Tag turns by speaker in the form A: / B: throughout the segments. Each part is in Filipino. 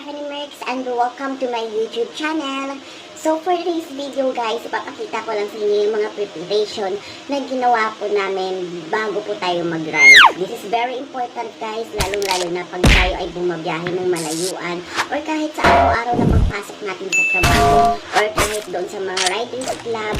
A: yohann'z and welcome to my YouTube channel. So for this video guys, ipapakita ko lang sa inyo yung mga preparation na ginawa po namin bago po tayo mag-ride. This is very important guys, lalong-lalo na pag tayo ay bumabiyahe ng malayuan or kahit sa araw-araw na pagpasok natin sa trabaho or kahit doon sa mga riding club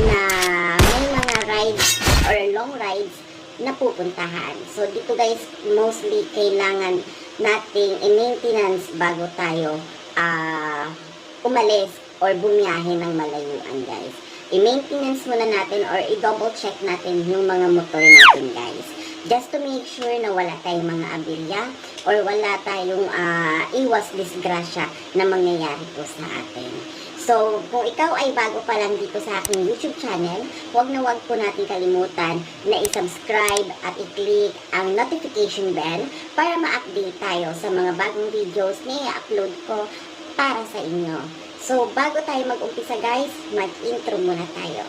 A: na may mga rides or long rides na pupuntahan. So dito guys, mostly kailangan nating i-maintenance bago tayo umalis or bumiyahe ng malayuan guys. I-maintenance muna natin or i-double check natin yung mga motor natin guys. Just to make sure na wala tayong mga aberya or wala tayong iwas disgrasya na mangyayari po sa atin. So, kung ikaw ay bago pa lang dito sa aking YouTube channel, huwag na huwag po natin kalimutan na i-subscribe at i-click ang notification bell para ma-update tayo sa mga bagong videos na i-upload ko para sa inyo. So, bago tayo mag-umpisa guys, mag-intro muna tayo.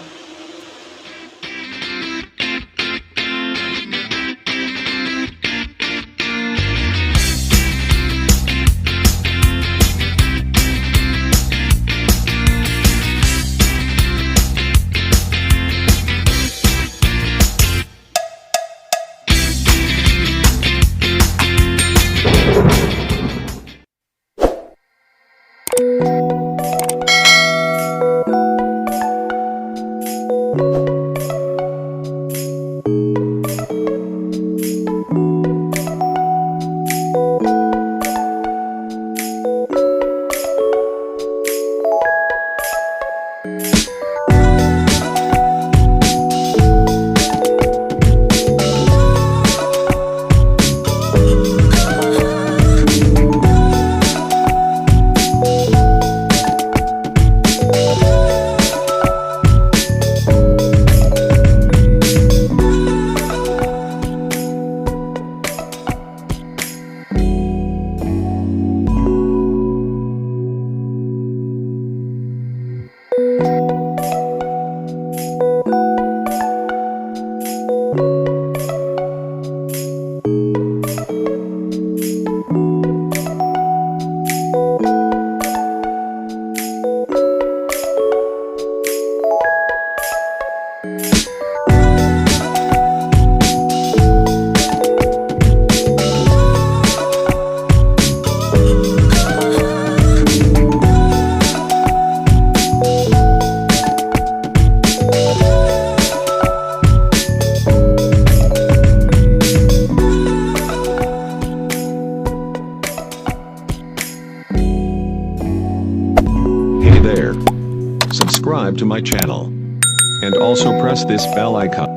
B: Subscribe to my channel and also press this bell icon.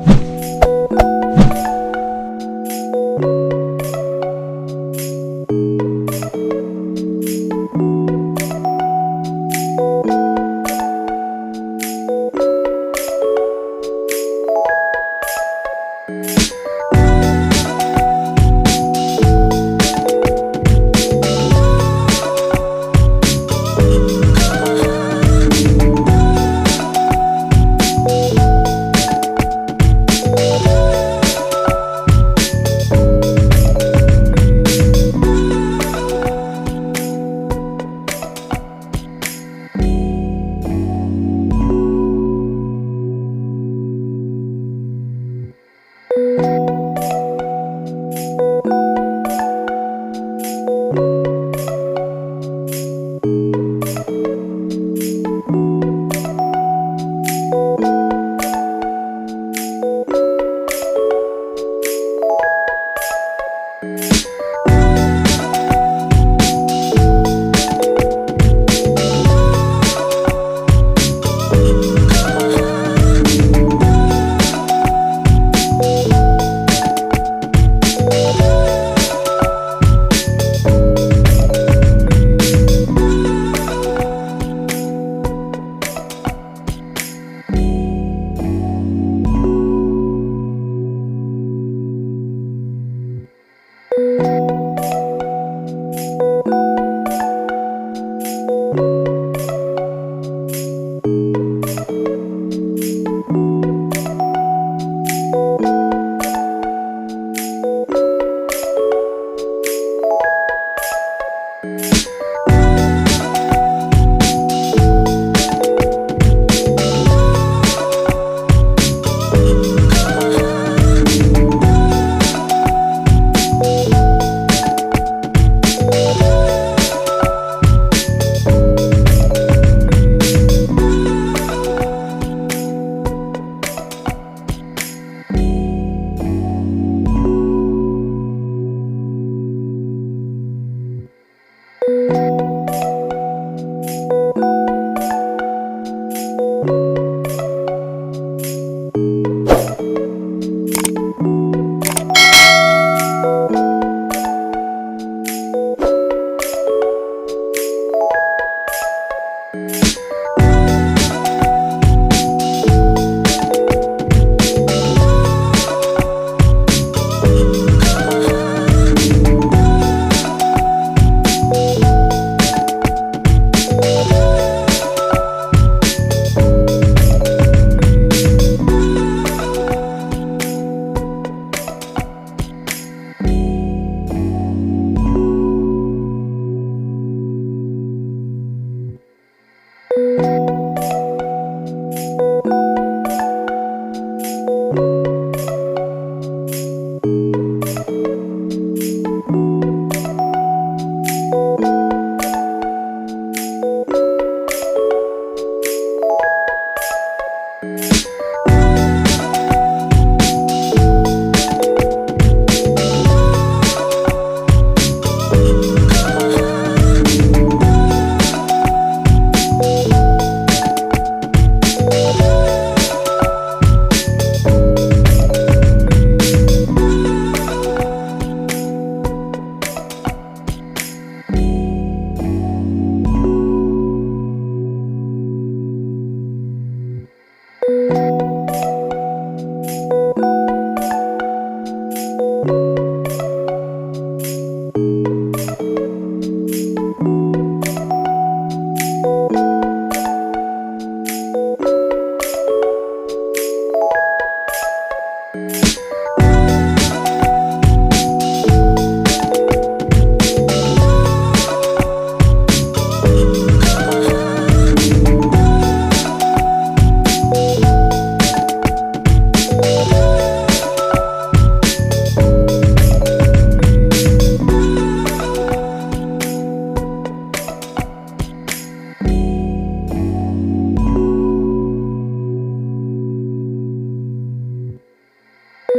B: Hey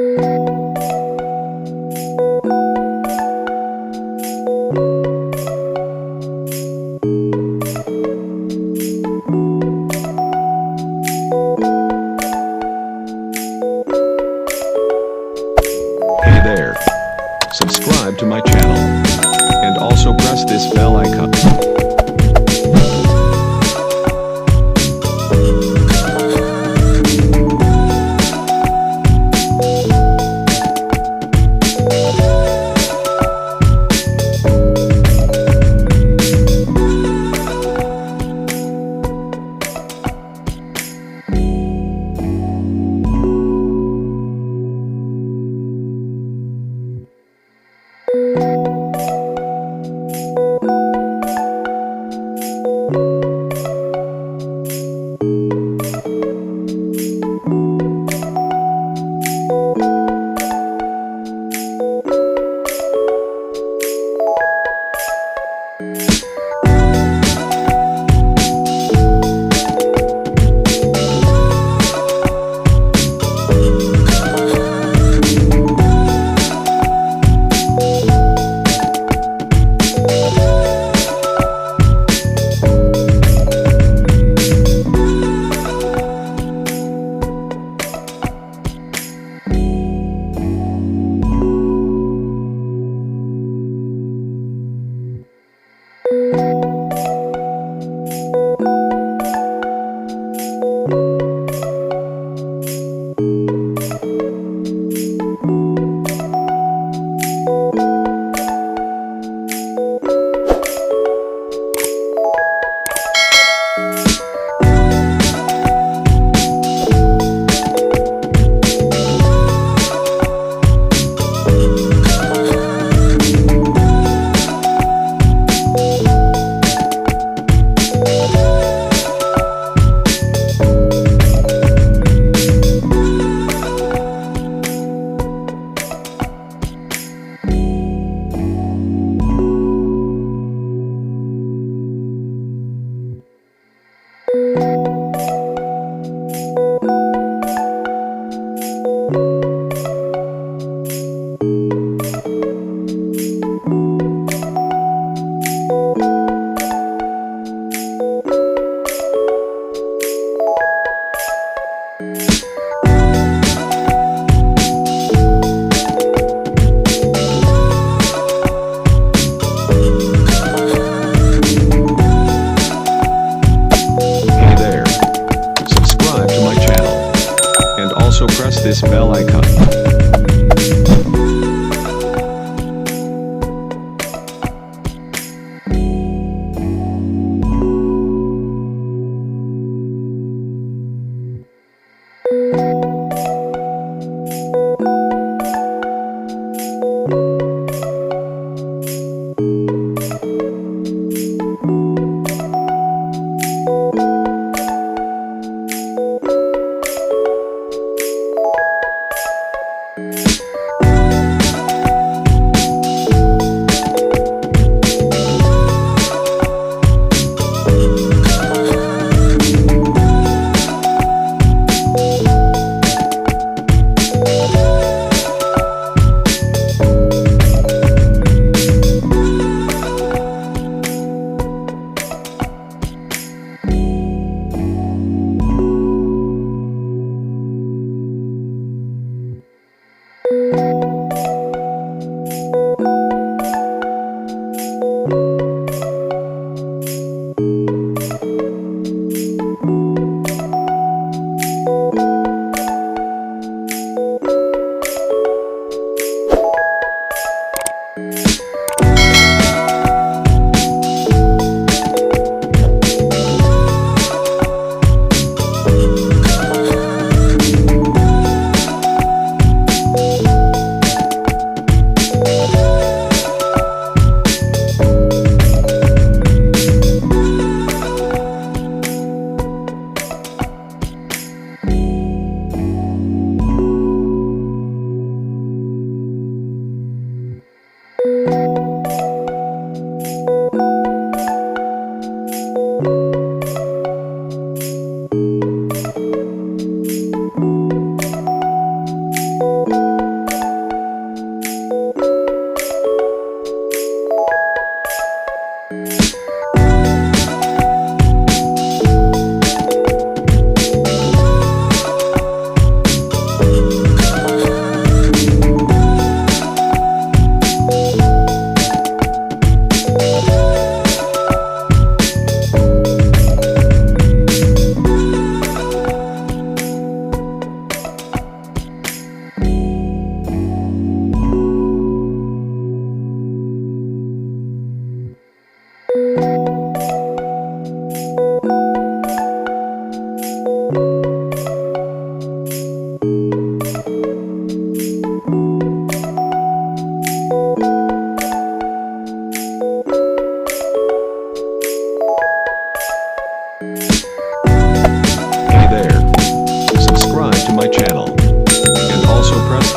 B: there. Subscribe to my channel. And also press this bell icon. Also press this bell icon.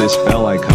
B: this bell icon.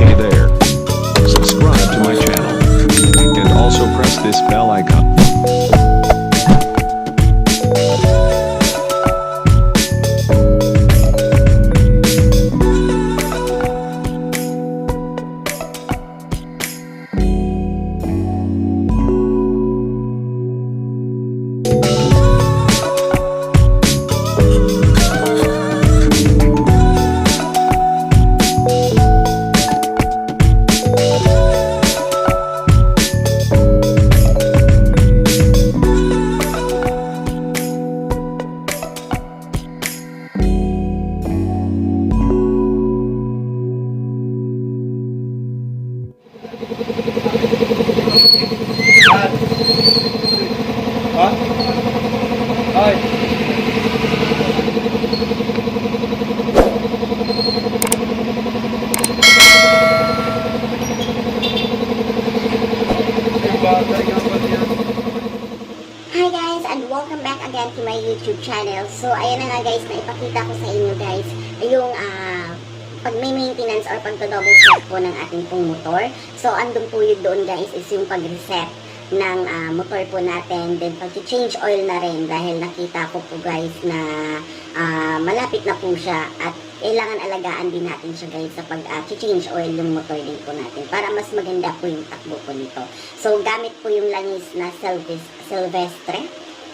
B: Hey there. Subscribe to my channel. And also press this bell icon.
C: Ha? Ay.
A: Hi guys, and welcome back again to my YouTube channel. So ayan na nga guys, naipakita ko sa inyo guys yung pag may maintenance or pagdo-double check po ng ating pong motor. So andun po yun doon guys is yung pag-reset ng motor po natin, then pag-change oil na rin dahil nakita ko po guys na malapit na po siya at kailangan alagaan din natin siya guys sa pag-change oil yung motor din po natin para mas maganda po yung takbo po nito. So gamit po yung langis na Silvestre.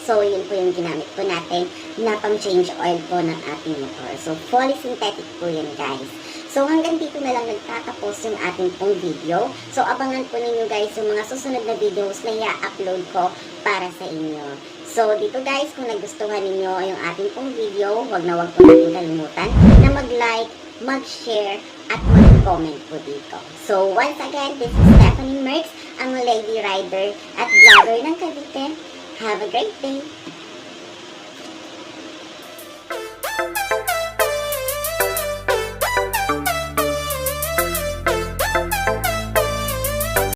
A: So yun po yung ginamit po natin na pang-change oil po ng ating motor. So fully synthetic po yun guys. So hanggang dito na lang nagtatapos yung ating pong video. So abangan po ninyo guys yung mga susunod na videos na i-upload ko para sa inyo. So dito guys, kung nagustuhan ninyo yung ating pong video, wag po natin kalimutan na mag-like, mag-share, at mag-comment po dito. So once again, this is Stephanie Merckx, ang lady rider at vlogger ng Cavite. Have a great day!